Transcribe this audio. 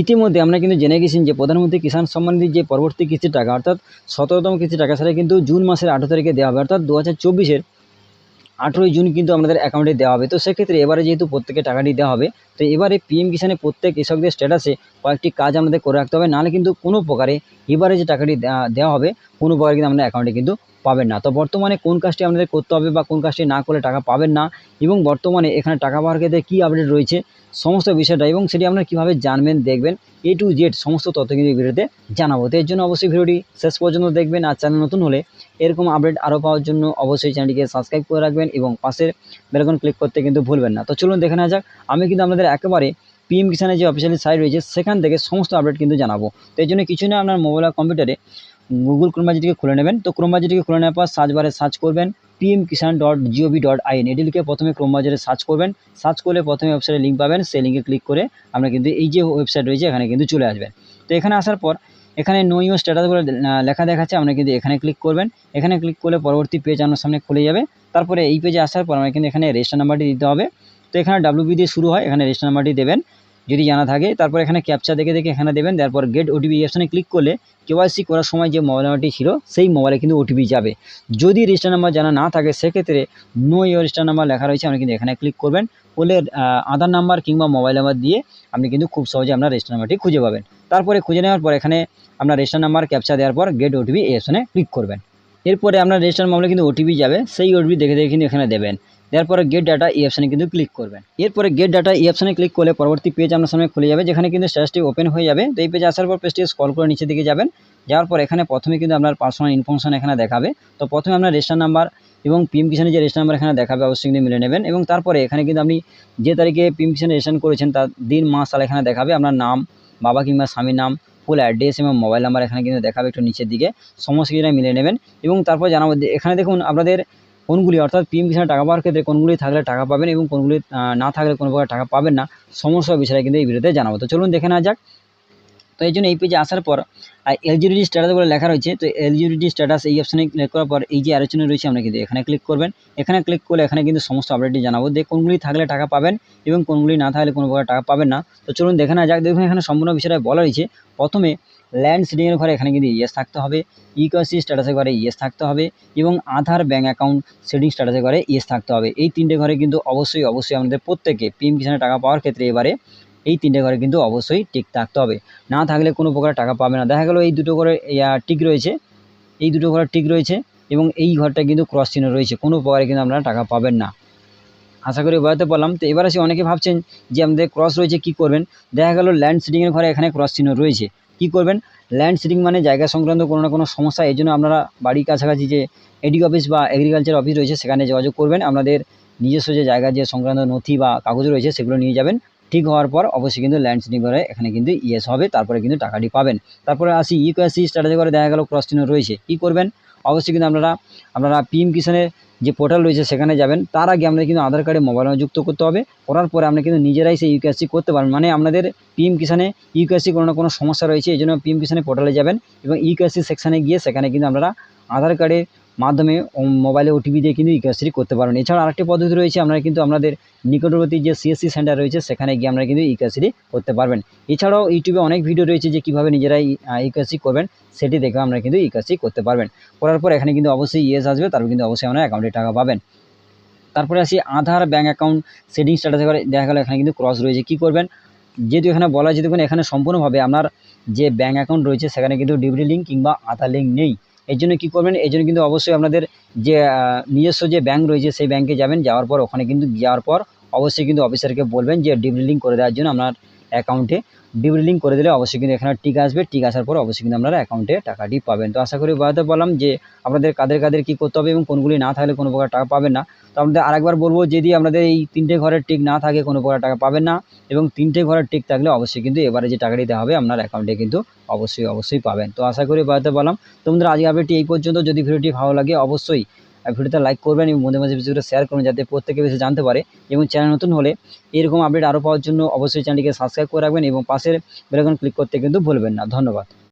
ইতিমধ্যে আমরা কিন্তু জেনে গেছি যে প্রধানমন্ত্রী কিষাণ সম্মান নিধি যে পরবর্তী কিস্তির টাকা অর্থাৎ 17তম কিস্তির টাকা সেটা কিন্তু জুন মাসের 18 তারিখে দেওয়া হবে, অর্থাৎ 2024-এর 18ই জুন কিন্তু আমাদের অ্যাকাউন্টে দেওয়া হবে। তো সেক্ষেত্রে এবারে যেহেতু প্রত্যেকে টাকাটি দেওয়া হবে, তো এবারে পিএম কিষাণে প্রত্যেক কৃষকদের স্ট্যাটাসে কয়েকটি কাজ আমাদের করে রাখতে হবে, নাহলে কিন্তু কোনো প্রকারে এবারে যে টাকাটি দেওয়া হবে কোনো প্রকারে কিন্তু আমাদের অ্যাকাউন্টে কিন্তু পাবেন না। তো বর্তমানে কোন কাজটি আমাদের করতে হবে বা কোন কাজটি না করলে টাকা পাবেন না, এবং বর্তমানে এখানে টাকা পাওয়ার ক্ষেত্রে কী আপডেট রয়েছে সমস্ত বিষয়টা, এবং সেটি আপনারা কীভাবে জানবেন দেখবেন A to Z সমস্ত তথ্য কিন্তু এই ভিডিওতে জানাবো। তো এর জন্য অবশ্যই ভিডিওটি শেষ পর্যন্ত দেখবেন। আর চ্যানেল নতুন হলে এরকম আপডেট আরও পাওয়ার জন্য অবশ্যই চ্যানেলটিকে সাবস্ক্রাইব করে রাখবেন এবং পাশের বেল আইকন ক্লিক করতে কিন্তু ভুলবেন না। তো চলুন দেখে নেওয়া যাক। আমি কিন্তু আপনাদের একেবারে পিএম কিষাণের যে অফিসিয়াল সাইট রয়েছে সেখান থেকে সমস্ত আপডেট কিন্তু জানাবো। তো এই জন্য কিছু না, আপনার মোবাইল আর কম্পিউটারে গুগল ক্রোম ব্রাউজারটিকে খুলে নেবেন। তো ক্রোম ব্রাউজারটিকে খুলে নেওয়ার পর সার্চ বারে সার্চ করবেন pmkisan.gov.in, এটি লিখে প্রথমে ক্রোম ব্রাউজারে সার্চ করবেন। সার্চ করলে প্রথমে ওয়েবসাইটের লিঙ্ক পাবেন, সেই লিঙ্কে ক্লিক করে আমরা কিন্তু এই যে ওয়েবসাইট রয়েছে এখানে কিন্তু চলে আসবেন। তো এখানে আসার পর এখানে নো ইউর স্ট্যাটাস বলে লেখা দেখাচ্ছে, আমরা কিন্তু এখানে ক্লিক করবেন। এখানে ক্লিক করলে পরবর্তী পেজ আপনার সামনে খুলে যাবে। তারপরে এই পেজে আসার পর আমরা কিন্তু এখানে রেজিস্টার নাম্বারটি দিতে হবে। তো এখানে WB দিয়ে শুরু হয়, এখানে রেজিস্টার নাম্বারটি দেবেন যদি জানা থাকে। তারপর এখানে ক্যাপচা দেখে এখানে দেবেন। তারপর গেট ওটিপি অপশানে ক্লিক করলে KYC করার সময় যে মোবাইল নাম্বারটি ছিল সেই মোবাইলে কিন্তু ওটিপি যাবে। যদি রেজিস্টার নাম্বার জানা না থাকে সেক্ষেত্রে নো ইউর রেজিস্টার নাম্বার লেখা রয়েছে, আপনি কিন্তু এখানে ক্লিক করবেন। করলে আধার নাম্বার কিংবা মোবাইল নাম্বার দিয়ে আপনি কিন্তু খুব সহজে আপনার রেজিস্টার নাম্বারটি খুঁজে পাবেন। তারপরে খুঁজে নেওয়ার পর এখানে আপনার রেজিস্টার নাম্বার ক্যাপচা দেওয়ার পর গেট ওটিপি এই অপশানে ক্লিক করবেন। এরপরে আপনার রেজিস্টার মোবাইলে কিন্তু ওটিপি যাবে, সেই ওটিপি দেখে কিন্তু এখানে দেবেন। তারপরে গেট ডাটা এই অপশানে কিন্তু ক্লিক করবেন। এরপরে গেট ডাটা এই অপশানে ক্লিক করলে পরবর্তী পেজ আপনার সামনে খুলে যাবে, যেখানে কিন্তু স্ট্যাটাসটি ওপেন হয়ে যাবে। তো এই পেজে আসার পর পেজটি স্ক্রল করে নিচের দিকে যাবেন। যাওয়ার পর এখানে প্রথমে কিন্তু আপনার পার্সোনাল ইনফরমেশন এখানে দেখাবে। তো প্রথমে আপনার রেজিস্টার নাম্বার এবং পিএম কিষাণের যে রেজিস্টার নাম্বার এখানে দেখাবে, অবশ্যই কিন্তু মিলে নেবেন। এবং তারপরে এখানে কিন্তু আপনি যে তারিখে পিএম কিষাণে রেজিস্ট্রেশন করেছেন তার দিন মাস সাল এখানে দেখাবে। আপনার নাম, বাবা কিংবা স্বামীর নাম, ফুল অ্যাড্রেস এবং মোবাইল নাম্বার এখানে কিন্তু দেখাবে একটু নিচের দিকে, সমস্ত কিছুটা মিলে নেবেন। এবং তারপর জানাবো এখানে দেখুন আপনাদের কোনগুলি অর্থাৎ পিএম কিষাণে টাকা পাওয়ার ক্ষেত্রে কোনগুলি থাকলে টাকা পাবেন এবং কোনগুলি না থাকলে কোনো প্রকার টাকা পাবেন না, সমস্ত বিষয়ে কিন্তু এই ভিডিওতে জানাবো। তো চলুন দেখে নেওয়া যাক। তো এই জন্য এই পেজে আসার পর এলিজিবিলিটি স্ট্যাটাস বলে লেখা রয়েছে। তো এলিজিবিলিটি স্ট্যাটাস এই অপশানে ক্লিক করার পর এই যে আলোচনা রয়েছে আমরা কিন্তু এখানে ক্লিক করবেন। এখানে ক্লিক করলে এখানে কিন্তু সমস্ত আপডেটটি জানাবো যে কোনগুলি থাকলে টাকা পাবেন এবং কোনগুলি না থাকলে কোনো প্রকার টাকা পাবেন না। তো চলুন দেখে নেওয়া যাক। দেখুন এখানে সম্পূর্ণ বিষয়টা বলা রয়েছে। প্রথমে ল্যান্ড সিডিংয়ের ঘরে এখানে কিন্তু ইয়েস থাকতে হবে, ইকেওয়াইসি স্ট্যাটাসের ঘরে ইয়েস থাকতে হবে এবং আধার ব্যাঙ্ক অ্যাকাউন্ট সেটিং স্ট্যাটাসের ঘরে ইয়েস থাকতে হবে। এই তিনটে ঘরে কিন্তু অবশ্যই আমাদের প্রত্যেকে পিএম কিষাণে টাকা পাওয়ার ক্ষেত্রে এবারে এই তিনটে ঘরে কিন্তু অবশ্যই টিক থাকতে হবে, না থাকলে কোনো প্রকার টাকা পাবে না। দেখা গেল এই দুটো ঘরে টিক রয়েছে, এই দুটো ঘরে টিক রয়েছে এবং এই ঘরটা কিন্তু ক্রস চিহ্ন রয়েছে, কোনো প্রকারে কিন্তু আপনারা টাকা পাবেন না। আশা করি বোঝাতে পারলাম। তো এবার আসি, অনেকে ভাবছেন যে আমাদের ক্রস রয়েছে কী করবেন। দেখা গেল ল্যান্ড সিডিংয়ের ঘরে এখানে ক্রস চিহ্ন রয়েছে, কী করবেন? ল্যান্ড সিডিং মানে জায়গা সংক্রান্ত কোনো না কোনো সমস্যা, এই জন্য আপনারা বাড়ির কাছাকাছি যে এডি অফিস বা এগ্রিকালচার অফিস রয়েছে সেখানে যোগাযোগ করবেন। আপনাদের নিজস্ব যে জায়গা যে সংক্রান্ত নথি বা কাগজ রয়েছে সেগুলো নিয়ে যাবেন। ঠিক হওয়ার পর অবশ্যই কিন্তু ল্যান্ড সিডিং করে এখানে কিন্তু ইয়েস হবে, তারপরে কিন্তু টাকাটি পাবেন। তারপরে আসি ইকেওয়াইসি স্ট্যাটাসে করে দেখা গেল ক্রস চিহ্ন রয়েছে, কী করবেন? অবশ্যই কিন্তু আপনারা পিএম কিষাণের যে পোর্টাল রয়েছে সেখানে যাবেন। তার আগে আপনাদের কিন্তু আধার কার্ডে মোবাইল নাম্বার যুক্ত করতে হবে। করার পরে আপনি কিন্তু নিজেরাই সেই ইউকেওয়াইসি করতে পারবেন। মানে আপনাদের পিএম কিষাণে ইউকেওয়াইসি কোনো না কোনো সমস্যা রয়েছে, এই জন্য পিএম কিষাণের পোর্টালে যাবেন এবং ইউকেওয়াইসি সেকশানে গিয়ে সেখানে কিন্তু আপনারা আধার কার্ডের মাধ্যমে মোবাইলে ওটিপি দিয়ে কিন্তু ইকেওয়াইসি করতে পারবেন। এছাড়া আরেকটি পদ্ধতি রয়েছে, আপনারা কিন্তু আপনাদের নিকটবর্তী যে সিএসসি সেন্টার রয়েছে সেখানে গিয়ে আপনারা কিন্তু ইকেওয়াইসি করতে পারবেন। এছাড়াও ইউটিউবে অনেক ভিডিও রয়েছে যে কীভাবে নিজেরাই ইকেওয়াইসি করবেন, সেটি দেখে আপনারা কিন্তু ইকেওয়াইসি করতে পারবেন। করার পর এখানে কিন্তু অবশ্যই ইয়েস আসবে, তারপর কিন্তু অবশ্যই আপনার অ্যাকাউন্টে টাকা পাবেন। তারপরে আসি আধার ব্যাঙ্ক অ্যাকাউন্ট সেটিং স্ট্যাটাসে করে দেখা গেল এখানে কিন্তু ক্রস রয়েছে, কী করবেন? যেহেতু এখানে বলা আছে দেখুন এখানে সম্পূর্ণভাবে আপনার যে ব্যাঙ্ক অ্যাকাউন্ট রয়েছে সেখানে কিন্তু ডিবিটি লিঙ্ক কিংবা আধার লিঙ্ক নেই। এই জন্য কী করবেন? এই জন্য কিন্তু অবশ্যই আপনাদের যে নিজস্ব যে ব্যাঙ্ক রয়েছে সেই ব্যাঙ্কে যাবেন। যাওয়ার পর ওখানে কিন্তু যাওয়ার পর অবশ্যই কিন্তু অফিসারকে বলবেন যে ডিবিটি লিঙ্ক করে দেওয়ার জন্য। আপনার অ্যাকাউন্টে ডিবিটি লিঙ্ক করে দিলে অবশ্যই কিন্তু এখানে টিক আসবে, টিক আসার পর অবশ্যই কিন্তু আপনারা অ্যাকাউন্টে টাকাটি পাবেন। তো আশা করি বোঝাতে পারলাম যে আপনাদের কাদের কী করতে হবে এবং কোনগুলি না থাকলে কোনো প্রকার টাকা পাবেন না। তো আপনাদের আরেকবার বলবো, যদি আপনাদের এই তিনটে ঘরের টিক না থাকে কোনো প্রকার টাকা পাবেন না, এবং তিনটে ঘরের টিক থাকলে অবশ্যই কিন্তু এবারে যে টাকাটি দেওয়া হবে আপনার অ্যাকাউন্টে কিন্তু অবশ্যই পাবেন। তো আশা করি বোঝাতে পারলাম। তো বন্ধুরা আজকে আপডেটটি এই পর্যন্ত। যদি ভিডিওটি ভালো লাগে অবশ্যই ভিডিওতে লাইক করবেন এবং বন্ধুদের মাঝে ভিডিওটা শেয়ার করুন যাতে প্রত্যেকে বেশি জানতে পারে। এবং চ্যানেল নতুন হলে এরকম আপডেট আরও পাওয়ার জন্য অবশ্যই চ্যানেলটিকে সাবস্ক্রাইব করে রাখবেন এবং পাশের বেল আইকন ক্লিক করতে কিন্তু ভুলবেন না। ধন্যবাদ।